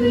So,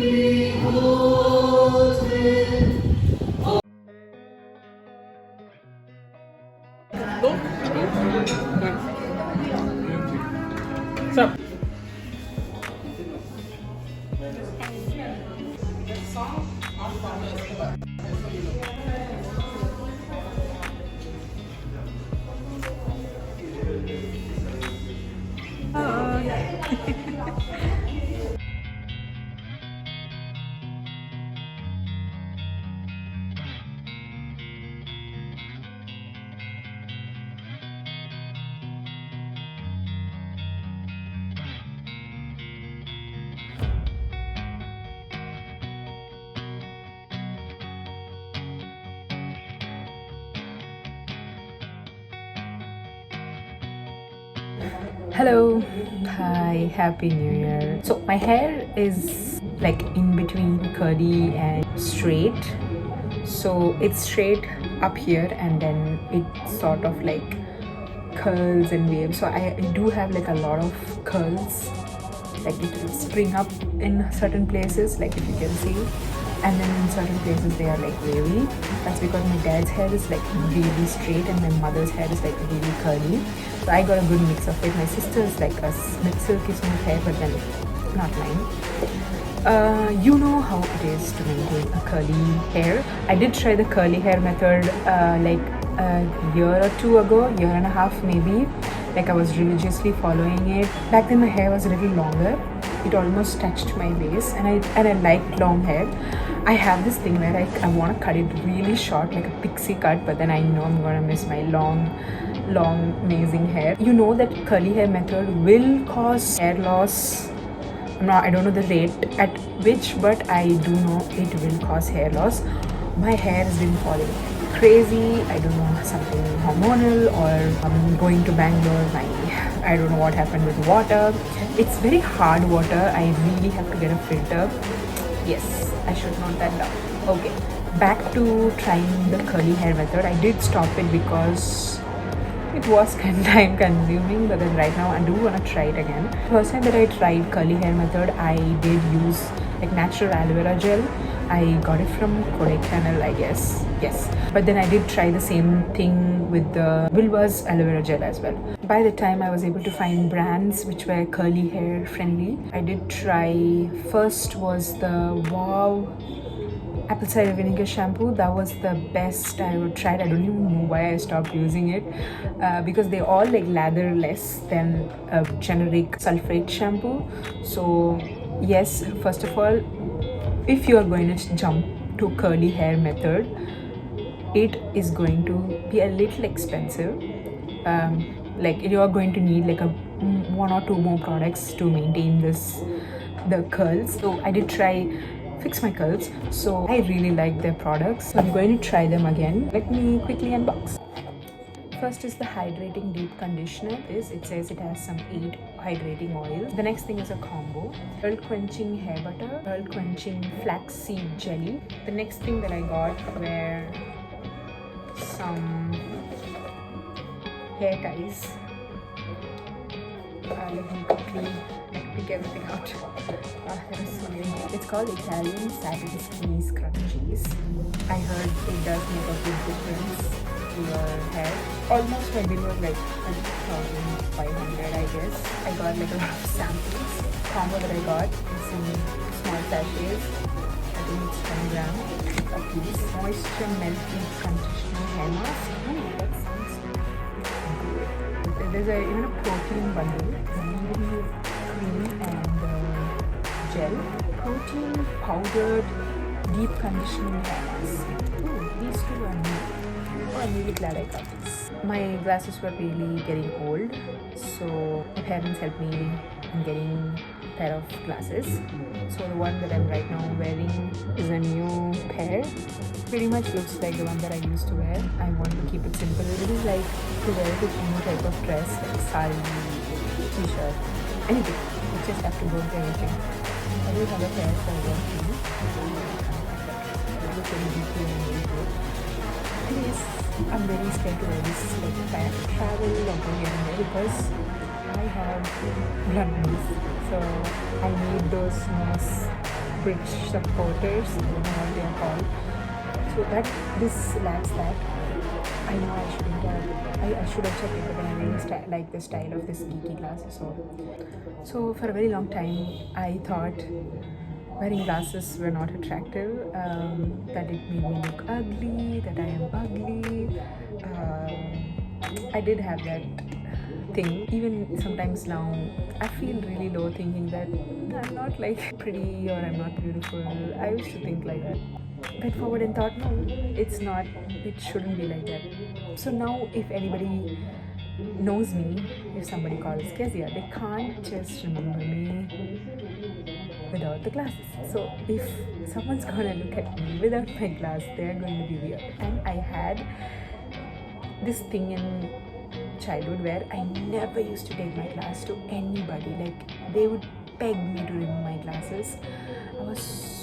hello, hi, happy new year. So my hair is like in between curly and straight. So it's straight up here and then it sort of like curls and waves. So I do have like a lot of curls, like it will spring up in certain places, like if you can see, and then in certain places they are like wavy. That's because my dad's hair is like really straight and my mother's hair is like really curly. So I got a good mix of it. My sister is like a silky smooth hair, but then not mine. You know how it is to maintain a curly hair. I did try the curly hair method like a year or two ago, year and a half maybe. Like I was religiously following it. Back then my hair was a little longer. It almost touched my base, and I liked long hair. I have this thing where I want to cut it really short, like a pixie cut, but then I know I'm gonna miss my long amazing hair. You know that curly hair method will cause hair loss. I don't know the rate at which, but I do know it will cause hair loss. My hair has been falling crazy. I don't know, something hormonal, or I'm going to Bangalore. I don't know what happened with water. It's very hard water. I really have to get a filter. Yes, I should note that down. Okay, back to trying the curly hair method. I did stop it because it was kind of time consuming, but then right now I do want to try it again. First time that I tried curly hair method, I did use like natural aloe vera gel. I got it from Kodaikanal, I guess. Yes, but then I did try the same thing with the Wilba's aloe vera gel as well. By the time I was able to find brands which were curly hair friendly, I did try. First was the Wow apple cider vinegar shampoo. That was the best I ever tried. I don't even know why I stopped using it, because they all like lather less than a generic sulfate shampoo. So yes, first of all, if you are going to jump to curly hair method, it is going to be a little expensive. Like you are going to need like a one or two more products to maintain the curls. So I did try fix my curls, so I really like their products, so I'm going to try them again. Let me quickly unbox. First is the hydrating deep conditioner. It says it has some 8 hydrating oils. The next thing is a combo: pearl quenching hair butter, pearl quenching flaxseed jelly. The next thing that I got were some hair ties. Let me quickly pick everything out. There is so many. It's called Italian Satin Squeeze Crunchies. I heard it does make a big difference to your hair. Almost my bill was like 1,500, I guess. I got like a lot of samples. Combo that I got is in small sachets. I think it's 10 grams a piece. Moisture melting conditioner hair mask. Oh, that sounds good. There's even a protein bundle. Cream and gel. Protein powdered deep conditioning hair mask. Ooh, these two are new. Oh, I'm really glad I got this. My glasses were really getting old, so my parents helped me in getting a pair of glasses. So the one that I'm right now wearing is a new pair. Pretty much looks like the one that I used to wear. I want to keep it simple. It is like to wear it with any type of dress, like sari, t-shirt, anything. You just have to go with anything. I do have a pair for work too. It looks really deeply and really good. Anyways, I'm very scared to wear this like if I have to travel or go here and there, because I have blunt nose. So I need those nose bridge supporters, I don't know what they are called. So that this lacks that. I know I shouldn't have. I should have checked it, but then I really like the style of this geeky glasses. So for a very long time, I thought wearing glasses were not attractive. That it made me look ugly. That I am ugly. I did have that thing. Even sometimes now, I feel really low thinking that I'm not like pretty or I'm not beautiful. I used to think like that. Went forward and thought, no, it's not. It shouldn't be like that. So now, if anybody knows me, if somebody calls Kezia, they can't just remember me without the glasses. So if someone's gonna look at me without my glass, they're going to be weird. And I had this thing in childhood where I never used to take my glass to anybody. Like they would beg me to remove my glasses. I was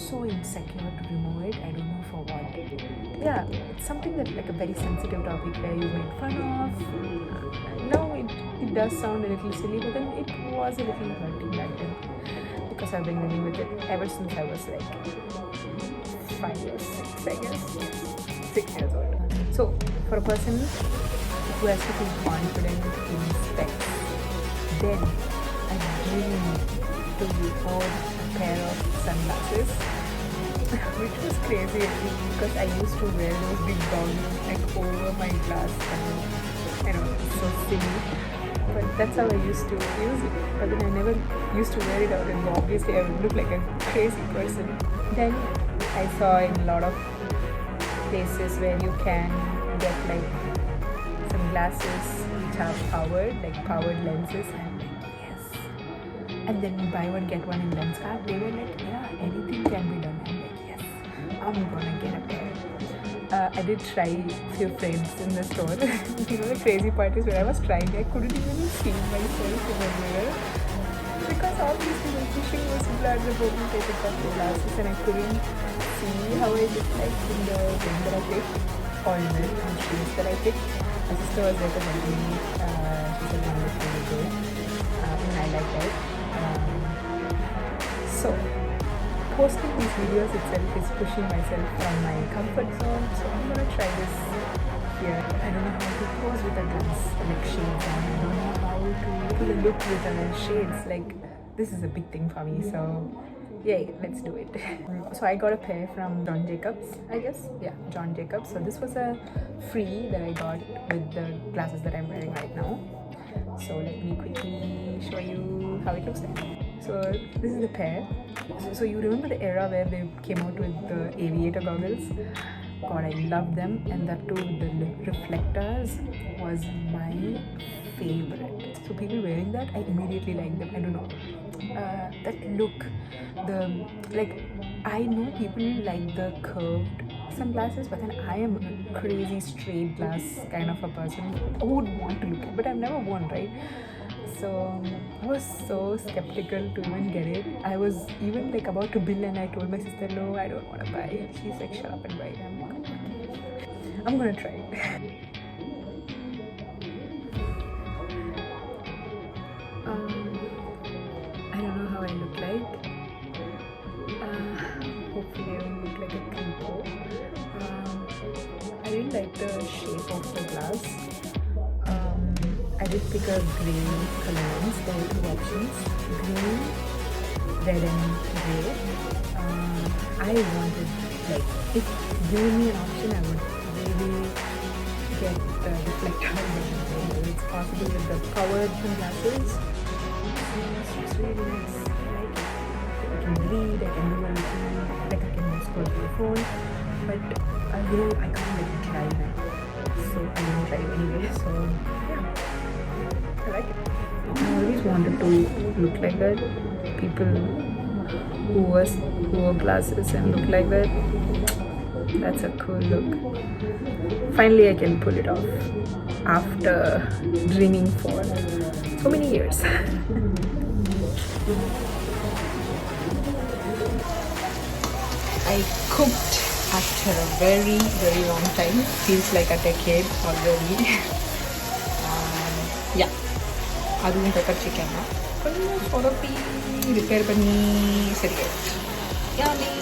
so insecure to remove it. I don't know for what. Yeah, it's something that like a very sensitive topic where you made fun of. Now it does sound a little silly, but then it was a little hurting back then because I've been living with it ever since I was like 5 or 6, I guess. 6 years old. So for a person who has to feel confident in specs, then I dream to own a pair of sunglasses, which was crazy actually because I used to wear those big goggles like over my glass. I know it's so silly, but that's how I used to use it. But then I never used to wear it out, and obviously I would look like a crazy person. Then I saw in a lot of places where you can get like some glasses which are powered lenses, and yes, and then buy one get one in lens card. They were like, yeah, anything can be done. I'm like, yes, I'm gonna get a pair. I did try few frames in the store. You know, the crazy part is when I was trying, I couldn't even see myself in the mirror because obviously my vision was blurred the moment I took off the glasses, and I couldn't see how I looked like in the thing that I picked or in the shades that I picked. My sister was recommending me. She said, "No, it's really good," and I like that. So posting these videos itself is pushing myself from my comfort zone. So I'm gonna try this here. I don't know how to pose with a glass like shades on. I don't know how to pull a look with a shades. Like this is a big thing for me. So yay, let's do it. So I got a pair from John Jacobs, I guess. Yeah, John Jacobs. So this was a free that I got with the glasses that I'm wearing right now. So let me quickly show you how it looks like. So this is the pair. So you remember the era where they came out with the aviator goggles? God, I love them, and that too with the reflectors was my favorite. So people wearing that, I immediately like them. I don't know. That look, I know people like the curved sunglasses, but then I am a crazy straight glass kind of a person who would want to look at, but I've never worn, right? So I was so skeptical to even get it. I was even like about to bill, and I told my sister, no, I don't want to buy it. She's like, shut up and buy it. I'm like, okay, I'm gonna try it. I don't know how I look like. Hopefully I don't look like a creepo. I really like the shape of the glass. I did pick a grey color lens. There were 2 options, green, red and grey. I wanted, like, if given me an option, I would really get the reflector lens. It's possible with the powered glasses. It's really nice. I like it. I can read, I can do anything, like I can scroll through the phone, but I can't let it dry now. So I didn't drive anyway, so yeah. I like it. I always wanted to look like that. People who wore glasses and look like that. That's a cool look. Finally I can pull it off after dreaming for so many years. I cooked after a very, very long time. Feels like a decade already. Yeah. அதுவும் pepper chicken தான் கொஞ்சம் சொதப்பி repair பண்ணி சரியாயிடுச்சு. Yummy.